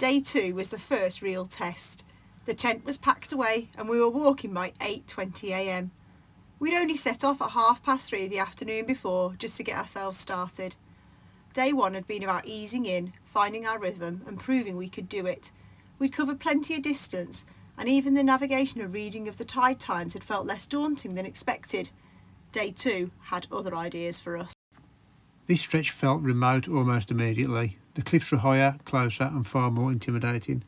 Day 2 was the first real test. The tent was packed away and we were walking by 8:20 a.m. We'd only set off at 3:30 the afternoon before just to get ourselves started. Day 1 had been about easing in, finding our rhythm and proving we could do it. We'd covered plenty of distance and even the navigation and reading of the tide times had felt less daunting than expected. Day 2 had other ideas for us. This stretch felt remote almost immediately. The cliffs were higher, closer and far more intimidating.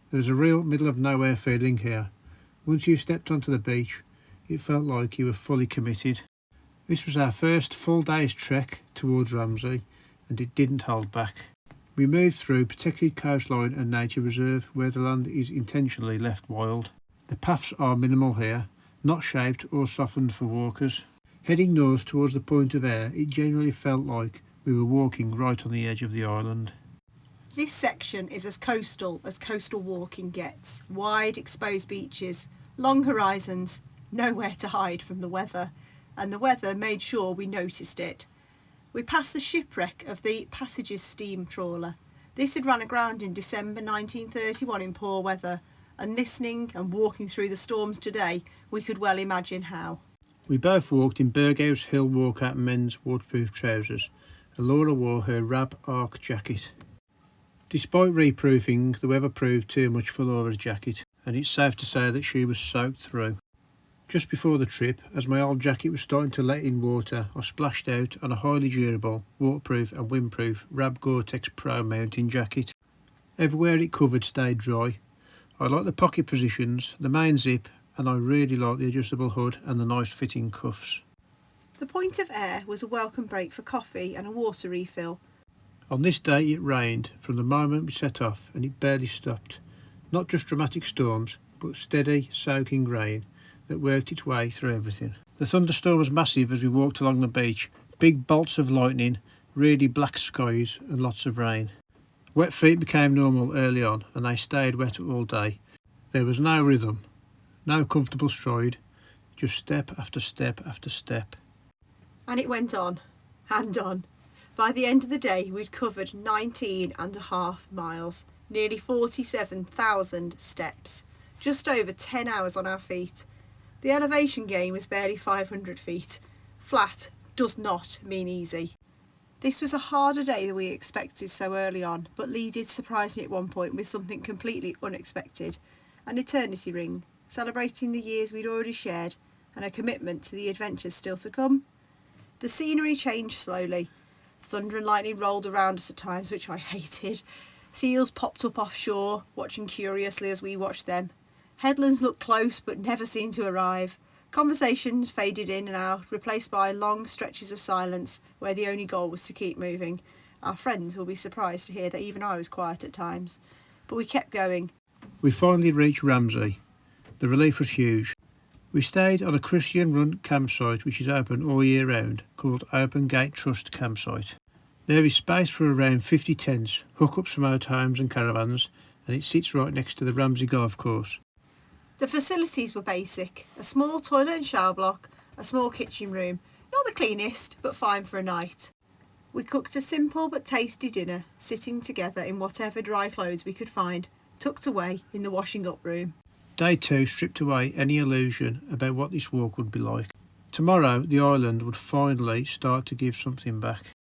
There was a real middle of nowhere feeling here. Once you stepped onto the beach, it felt like you were fully committed. This was our first full day's trek towards Ramsey and it didn't hold back. We moved through protected coastline and nature reserve where the land is intentionally left wild. The paths are minimal here, not shaped or softened for walkers. Heading north towards the Point of Ayre, it generally felt like we were walking right on the edge of the island. This section is as coastal walking gets. Wide exposed beaches, long horizons, nowhere to hide from the weather. And the weather made sure we noticed it. We passed the shipwreck of the Passages steam trawler. This had run aground in December 1931 in poor weather, and listening and walking through the storms today, we could well imagine how. We both walked in Burghouse Hill Walker men's waterproof trousers, and Laura wore her Raad Arc jacket. Despite reproofing, the weather proved too much for Laura's jacket, and it's safe to say that she was soaked through. Just before the trip, as my old jacket was starting to let in water, I splashed out on a highly durable, waterproof and windproof Raad Gore-Tex Pro mountain jacket. Everywhere it covered stayed dry. I liked the pocket positions, the main zip, and I really liked the adjustable hood and the nice fitting cuffs. The Point of Ayre was a welcome break for coffee and a water refill. On this day it rained from the moment we set off and it barely stopped. Not just dramatic storms, but steady, soaking rain that worked its way through everything. The thunderstorm was massive as we walked along the beach. Big bolts of lightning, really black skies and lots of rain. Wet feet became normal early on and they stayed wet all day. There was no rhythm, no comfortable stride, just step after step after step. And it went on, and on. By the end of the day we'd covered 19.5 miles, nearly 47,000 steps, just over 10 hours on our feet. The elevation gain was barely 500 feet. Flat does not mean easy. This was a harder day than we expected so early on, but Lee did surprise me at one point with something completely unexpected, an eternity ring, celebrating the years we'd already shared and a commitment to the adventures still to come. The scenery changed slowly. Thunder and lightning rolled around us at times, which I hated. Seals popped up offshore, watching curiously as we watched them. Headlands looked close but never seemed to arrive. Conversations faded in and out, replaced by long stretches of silence where the only goal was to keep moving. Our friends will be surprised to hear that even I was quiet at times. But we kept going. We finally reached Ramsey. The relief was huge. We stayed on a Christian-run campsite which is open all year round, called Open Gate Trust Campsite. There is space for around 50 tents, hookups for motorhomes and caravans, and it sits right next to the Ramsey golf course. The facilities were basic. A small toilet and shower block, a small kitchen room, not the cleanest, but fine for a night. We cooked a simple but tasty dinner, sitting together in whatever dry clothes we could find, tucked away in the washing up room. Day 2 stripped away any illusion about what this walk would be like. Tomorrow the island would finally start to give something back.